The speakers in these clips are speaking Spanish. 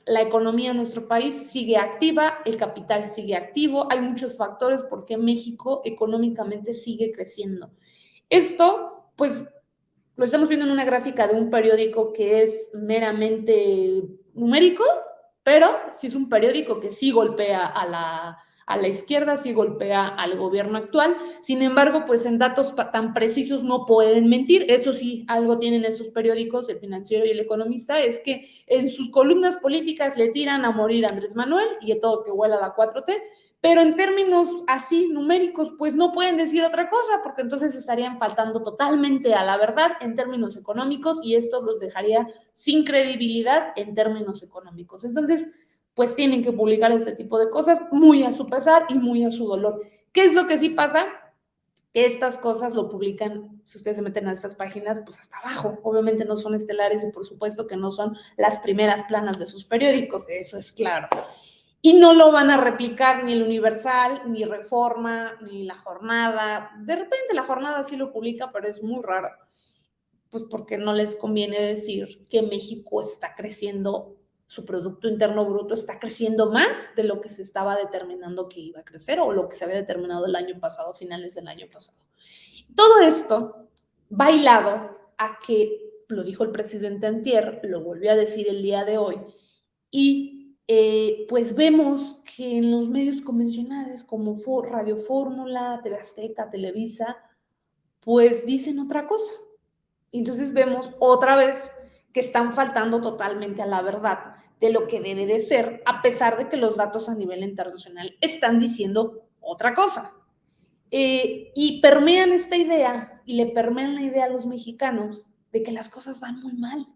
la economía de nuestro país sigue activa, el capital sigue activo, hay muchos factores por qué México económicamente sigue creciendo. Esto, pues, lo estamos viendo en una gráfica de un periódico que es meramente numérico, pero sí es un periódico que sí golpea a la izquierda, sí golpea al gobierno actual. Sin embargo, pues en datos tan precisos no pueden mentir. Eso sí, algo tienen esos periódicos, El Financiero y El Economista, es que en sus columnas políticas le tiran a morir a Andrés Manuel y a todo que huela a la 4T, pero en términos así numéricos, pues no pueden decir otra cosa, porque entonces estarían faltando totalmente a la verdad en términos económicos y esto los dejaría sin credibilidad en términos económicos. Entonces, pues tienen que publicar este tipo de cosas muy a su pesar y muy a su dolor. ¿Qué es lo que sí pasa? Que estas cosas lo publican, si ustedes se meten a estas páginas, pues hasta abajo. Obviamente no son estelares y por supuesto que no son las primeras planas de sus periódicos, eso es claro. Y no lo van a replicar ni el Universal, ni Reforma, ni La Jornada. De repente La Jornada sí lo publica, pero es muy raro. Pues porque no les conviene decir que México está creciendo, su Producto Interno Bruto está creciendo más de lo que se estaba determinando que iba a crecer o lo que se había determinado el año pasado, finales del año pasado. Todo esto bailado a que, lo dijo el presidente antier, lo volvió a decir el día de hoy, y pues vemos que en los medios convencionales como Radio Fórmula, TV Azteca, Televisa, pues dicen otra cosa. Entonces vemos otra vez que están faltando totalmente a la verdad de lo que debe de ser, a pesar de que los datos a nivel internacional están diciendo otra cosa. Y permean esta idea y le permean la idea a los mexicanos de que las cosas van muy mal.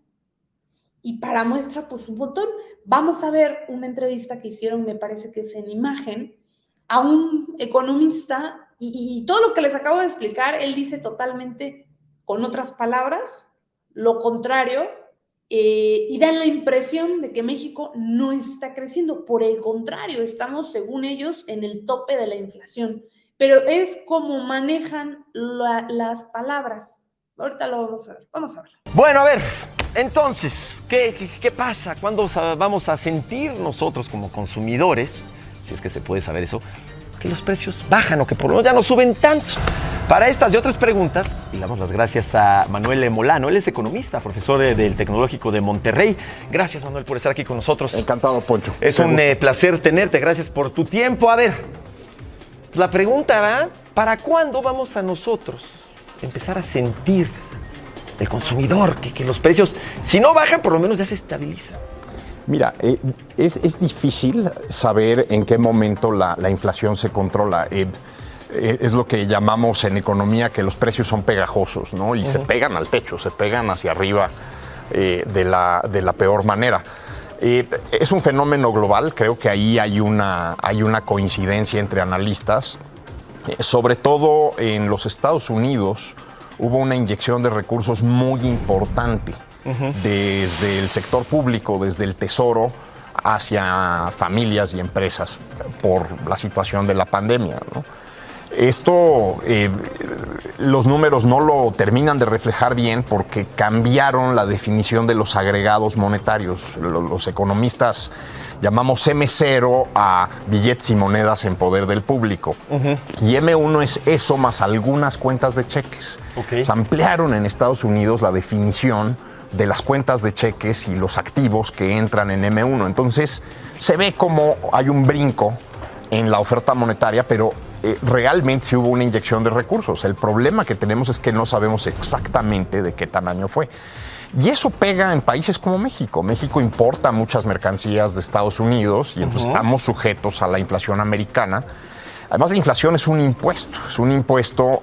Y para muestra, pues un botón. Vamos a ver una entrevista que hicieron, me parece que es en Imagen, a un economista y todo lo que les acabo de explicar, él dice totalmente, con otras palabras, lo contrario, y dan la impresión de que México no está creciendo. Por el contrario, estamos, según ellos, en el tope de la inflación. Pero es como manejan las palabras. Ahorita lo vamos a ver. Vamos a ver. Bueno, a ver, entonces, ¿qué pasa? ¿Cuándo vamos a sentir nosotros como consumidores, si es que se puede saber eso, que los precios bajan o que por lo menos ya no suben tanto? Para estas y otras preguntas, le damos las gracias a Manuel Molano. Él es economista, profesor del Tecnológico de Monterrey. Gracias, Manuel, por estar aquí con nosotros. Encantado, Poncho. Es un placer tenerte. Gracias por tu tiempo. A ver, la pregunta va, ¿para cuándo vamos a nosotros empezar a sentir el consumidor que los precios, si no bajan, por lo menos ya se estabilizan? Mira, es difícil saber en qué momento la inflación se controla. Es lo que llamamos en economía que los precios son pegajosos, ¿no? Y se pegan al techo, se pegan hacia arriba de la peor manera. Es un fenómeno global, creo que ahí hay una coincidencia entre analistas. Sobre todo en los Estados Unidos hubo una inyección de recursos muy importante desde el sector público, desde el Tesoro, hacia familias y empresas por la situación de la pandemia, ¿no? Esto, los números no lo terminan de reflejar bien porque cambiaron la definición de los agregados monetarios. Los economistas llamamos M0 a billetes y monedas en poder del público. Y M1 es eso más algunas cuentas de cheques. Okay. Ampliaron en Estados Unidos la definición de las cuentas de cheques y los activos que entran en M1. Entonces, se ve como hay un brinco en la oferta monetaria, pero realmente sí hubo una inyección de recursos. El problema que tenemos es que no sabemos exactamente de qué tamaño fue. Y eso pega en países como México. México importa muchas mercancías de Estados Unidos y entonces estamos sujetos a la inflación americana. Además, la inflación es un impuesto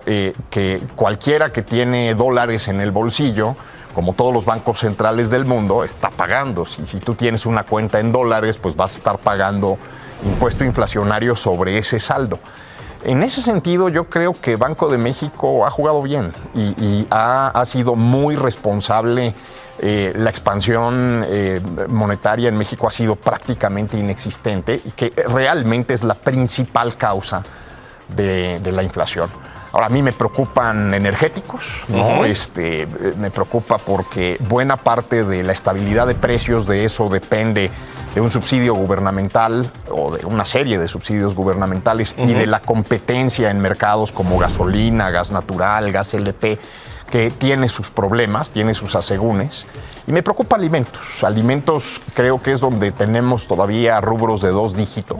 que cualquiera que tiene dólares en el bolsillo, como todos los bancos centrales del mundo, está pagando. Si tú tienes una cuenta en dólares, pues vas a estar pagando impuesto inflacionario sobre ese saldo. En ese sentido, yo creo que Banco de México ha jugado bien y ha sido muy responsable. La expansión monetaria en México ha sido prácticamente inexistente y que realmente es la principal causa de la inflación. Ahora, a mí me preocupan energéticos, ¿no? Me preocupa porque buena parte de la estabilidad de precios de eso depende de un subsidio gubernamental o de una serie de subsidios gubernamentales y de la competencia en mercados como gasolina, gas natural, gas LP, que tiene sus problemas, tiene sus asegúnes. Y me preocupa alimentos. Alimentos creo que es donde tenemos todavía rubros de 2 dígitos.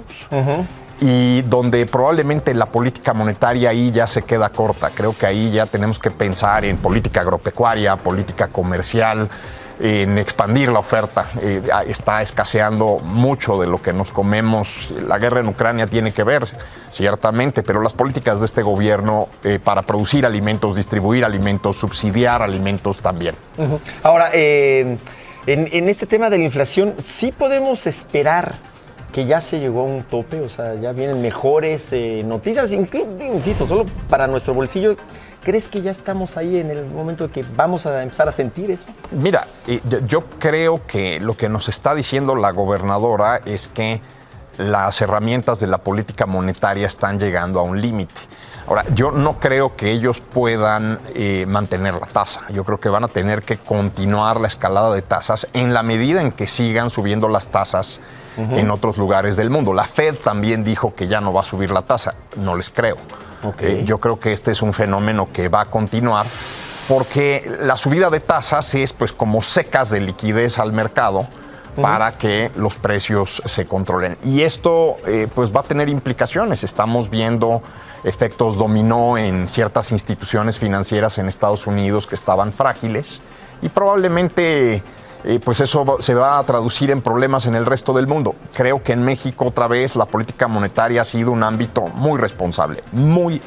Y donde probablemente la política monetaria ahí ya se queda corta. Creo que ahí ya tenemos que pensar en política agropecuaria, política comercial, en expandir la oferta. Está escaseando mucho de lo que nos comemos. La guerra en Ucrania tiene que ver, ciertamente, pero las políticas de este gobierno para producir alimentos, distribuir alimentos, subsidiar alimentos también. Ahora, en este tema de la inflación, ¿sí podemos esperar que ya se llegó a un tope? O sea, ya vienen mejores noticias, insisto, solo para nuestro bolsillo. ¿Crees que ya estamos ahí en el momento de que vamos a empezar a sentir eso? Mira, yo creo que lo que nos está diciendo la gobernadora es que las herramientas de la política monetaria están llegando a un límite. Ahora, yo no creo que ellos puedan mantener la tasa. Yo creo que van a tener que continuar la escalada de tasas en la medida en que sigan subiendo las tasas en otros lugares del mundo. La Fed también dijo que ya no va a subir la tasa. No les creo. Yo creo que este es un fenómeno que va a continuar porque la subida de tasas es pues como secas de liquidez al mercado para que los precios se controlen. Y esto pues va a tener implicaciones. Estamos viendo efectos dominó en ciertas instituciones financieras en Estados Unidos que estaban frágiles y probablemente pues eso se va a traducir en problemas en el resto del mundo. Creo que en México otra vez la política monetaria ha sido un ámbito muy responsable, muy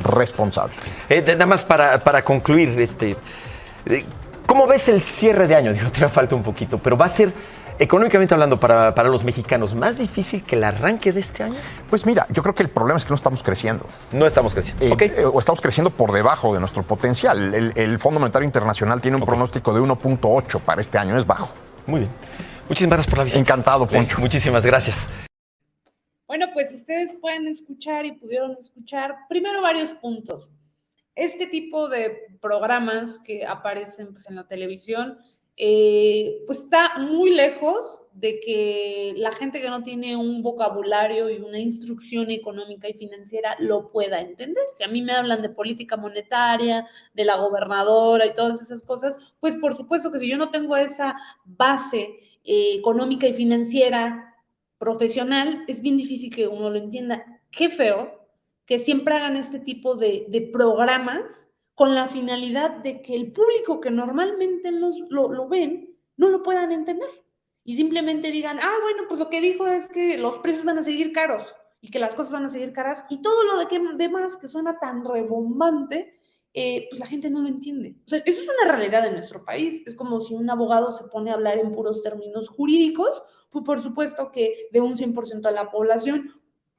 responsable. Nada más para concluir, ¿cómo ves el cierre de año? Digo, te falta un poquito, pero va a ser, económicamente hablando, para los mexicanos, ¿más difícil que el arranque de este año? Pues mira, yo creo que el problema es que no estamos creciendo. No estamos creciendo. O estamos creciendo por debajo de nuestro potencial. El Fondo Monetario Internacional tiene un pronóstico de 1.8 para este año, es bajo. Muy bien. Muchísimas gracias por la visita. Encantado, Poncho. Muchísimas gracias. Bueno, pues ustedes pueden escuchar y pudieron escuchar primero varios puntos. Este tipo de programas que aparecen pues, en la televisión, pues está muy lejos de que la gente que no tiene un vocabulario y una instrucción económica y financiera lo pueda entender. Si a mí me hablan de política monetaria, de la gobernadora y todas esas cosas, pues por supuesto que si yo no tengo esa base económica y financiera profesional, es bien difícil que uno lo entienda. Qué feo que siempre hagan este tipo de programas con la finalidad de que el público que normalmente lo ven no lo puedan entender y simplemente digan, bueno, pues lo que dijo es que los precios van a seguir caros y que las cosas van a seguir caras y todo lo demás que suena tan rebombante, pues la gente no lo entiende. O sea, eso es una realidad en nuestro país. Es como si un abogado se pone a hablar en puros términos jurídicos, pues por supuesto que de un 100% de la población,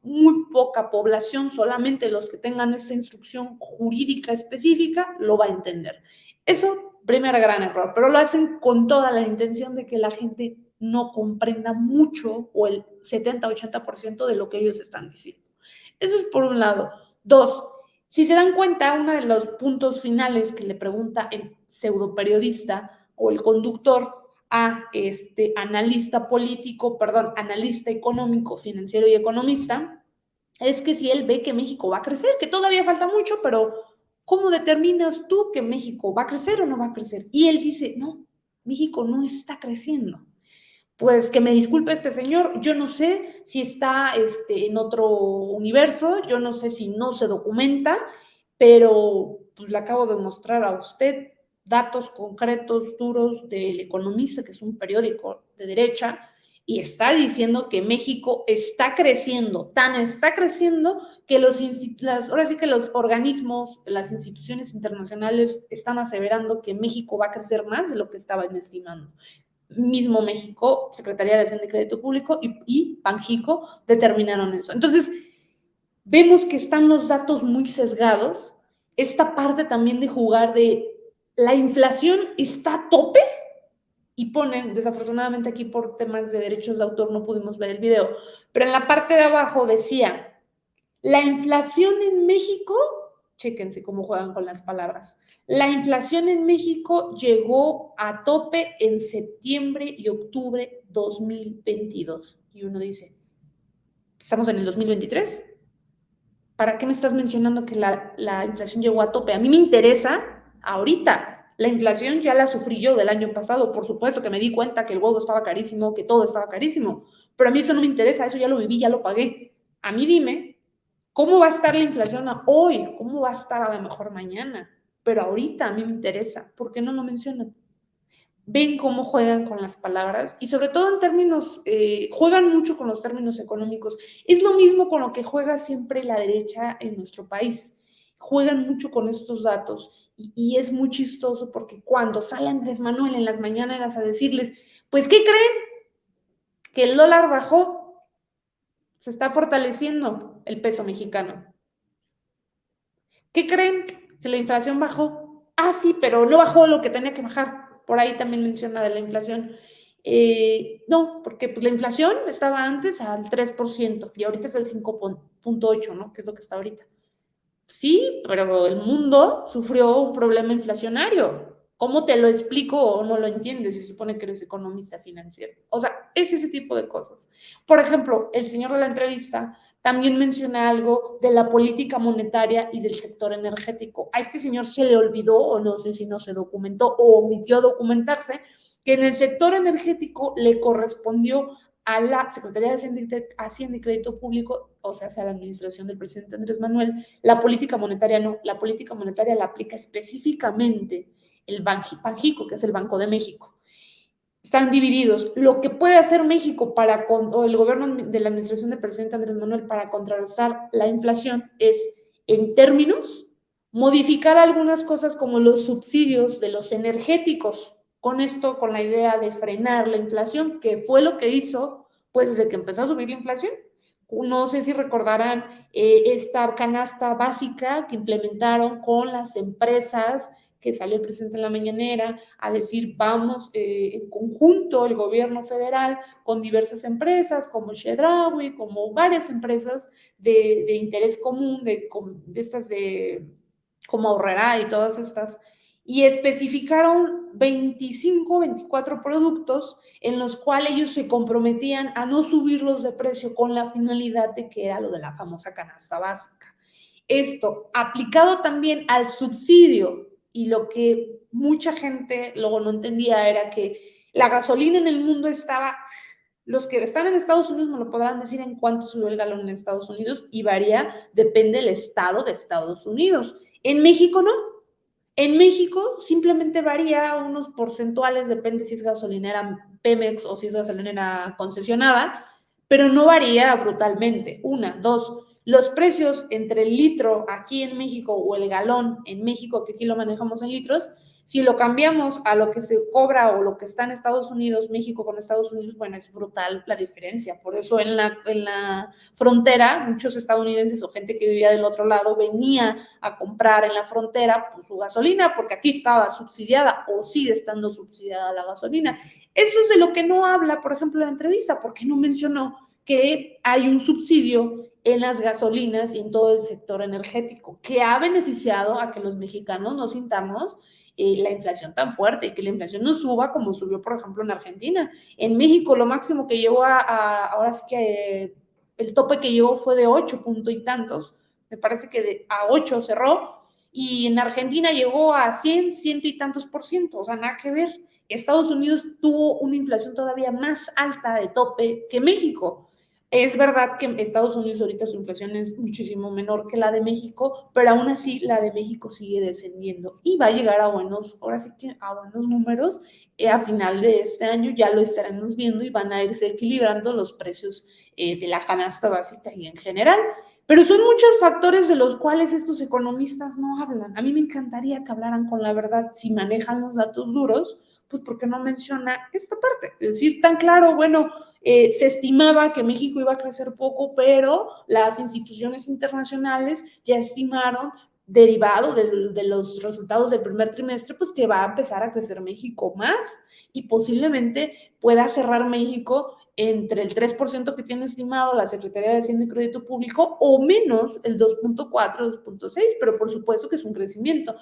muy poca población, solamente los que tengan esa instrucción jurídica específica, lo va a entender. Eso, primer gran error, pero lo hacen con toda la intención de que la gente no comprenda mucho o el 70-80% de lo que ellos están diciendo. Eso es por un lado. 2, si se dan cuenta, uno de los puntos finales que le pregunta el pseudoperiodista o el conductor a analista económico, financiero y economista, es que si él ve que México va a crecer, que todavía falta mucho, pero ¿cómo determinas tú que México va a crecer o no va a crecer? Y él dice, no, México no está creciendo. Pues que me disculpe este señor, yo no sé si está en otro universo, yo no sé si no se documenta, pero pues le acabo de mostrar a usted datos concretos, duros del Economista, que es un periódico de derecha, y está diciendo que México está creciendo, tan está creciendo que ahora sí que los organismos, las instituciones internacionales están aseverando que México va a crecer más de lo que estaban estimando. Mismo México, Secretaría de Hacienda y Crédito Público y Banxico determinaron eso. Entonces, vemos que están los datos muy sesgados. Esta parte también de jugar de la inflación está a tope y ponen, desafortunadamente aquí por temas de derechos de autor no pudimos ver el video, pero en la parte de abajo decía, la inflación en México Chéquense cómo juegan con las palabras. La inflación en México llegó a tope en septiembre y octubre 2022. Y uno dice, ¿estamos en el 2023? ¿Para qué me estás mencionando que la inflación llegó a tope? A mí me interesa ahorita. La inflación ya la sufrí yo del año pasado. Por supuesto que me di cuenta que el huevo estaba carísimo, que todo estaba carísimo. Pero a mí eso no me interesa, eso ya lo viví, ya lo pagué. A mí dime, ¿cómo va a estar la inflación hoy? ¿Cómo va a estar a lo mejor mañana? Pero ahorita a mí me interesa. ¿Por qué no lo mencionan? Ven cómo juegan con las palabras y sobre todo en términos, juegan mucho con los términos económicos. Es lo mismo con lo que juega siempre la derecha en nuestro país. Juegan mucho con estos datos y es muy chistoso porque cuando sale Andrés Manuel en las mañaneras a decirles, pues, ¿qué creen? Que el dólar bajó, se está fortaleciendo el peso mexicano. ¿Qué creen? Que la inflación bajó. Ah, sí, pero no bajó lo que tenía que bajar. Por ahí también menciona de la inflación. No, porque pues, la inflación estaba antes al 3% y ahorita es el 5.8%, ¿no? Que es lo que está ahorita. Sí, pero el mundo sufrió un problema inflacionario. ¿Cómo te lo explico o no lo entiendes? Se supone que eres economista financiero. O sea, es ese tipo de cosas. Por ejemplo, el señor de la entrevista también menciona algo de la política monetaria y del sector energético. A este señor se le olvidó, o no sé si no se documentó o omitió documentarse, que en el sector energético le correspondió a la Secretaría de Hacienda y Crédito Público, o sea, a la administración del presidente Andrés Manuel, la política monetaria no, la política monetaria la aplica específicamente el Banjico, que es el Banco de México. Están divididos. Lo que puede hacer México o el gobierno de la administración del presidente Andrés Manuel para contrarrestar la inflación es, en términos, modificar algunas cosas como los subsidios de los energéticos. Con esto, con la idea de frenar la inflación, que fue lo que hizo, pues desde que empezó a subir la inflación. No sé si recordarán esta canasta básica que implementaron con las empresas, que salió el presidente en la mañanera a decir, vamos en conjunto el gobierno federal con diversas empresas como Chedraui, como varias empresas de interés común, de estas de como Aurrera y todas estas, y especificaron 25, 24 productos en los cuales ellos se comprometían a no subirlos de precio con la finalidad de que era lo de la famosa canasta básica. Esto aplicado también al subsidio, y lo que mucha gente luego no entendía era que la gasolina en el mundo estaba, los que están en Estados Unidos me lo podrán decir en cuánto subió el galón en Estados Unidos y varía, depende del estado de Estados Unidos. En México no. En México simplemente varía unos porcentuales, depende si es gasolinera Pemex o si es gasolinera concesionada, pero no varía brutalmente. Una, dos, los precios entre el litro aquí en México o el galón en México, que aquí lo manejamos en litros, si lo cambiamos a lo que se cobra o lo que está en Estados Unidos, México con Estados Unidos, bueno, es brutal la diferencia. Por eso en la frontera, muchos estadounidenses o gente que vivía del otro lado venía a comprar en la frontera pues, su gasolina, porque aquí estaba subsidiada o sigue estando subsidiada la gasolina. Eso es de lo que no habla, por ejemplo, en la entrevista, porque no mencionó que hay un subsidio en las gasolinas y en todo el sector energético, que ha beneficiado a que los mexicanos no sintamos la inflación tan fuerte y que la inflación no suba como subió, por ejemplo, en Argentina. En México lo máximo que llegó ahora sí que el tope que llegó fue de 8 punto y tantos, me parece que a 8 cerró, y en Argentina llegó a 100 y tantos %, o sea, nada que ver. Estados Unidos tuvo una inflación todavía más alta de tope que México. Es verdad que en Estados Unidos ahorita su inflación es muchísimo menor que la de México, pero aún así la de México sigue descendiendo y va a llegar a buenos, ahora sí que a buenos números a final de este año, ya lo estaremos viendo y van a irse equilibrando los precios de la canasta básica y en general. Pero son muchos factores de los cuales estos economistas no hablan. A mí me encantaría que hablaran con la verdad si manejan los datos duros, pues porque no menciona esta parte. Es decir, tan claro, bueno, se estimaba que México iba a crecer poco, pero las instituciones internacionales ya estimaron, derivado de los resultados del primer trimestre, pues que va a empezar a crecer México más y posiblemente pueda cerrar México entre el 3% que tiene estimado la Secretaría de Hacienda y Crédito Público o menos el 2.4, 2.6, pero por supuesto que es un crecimiento.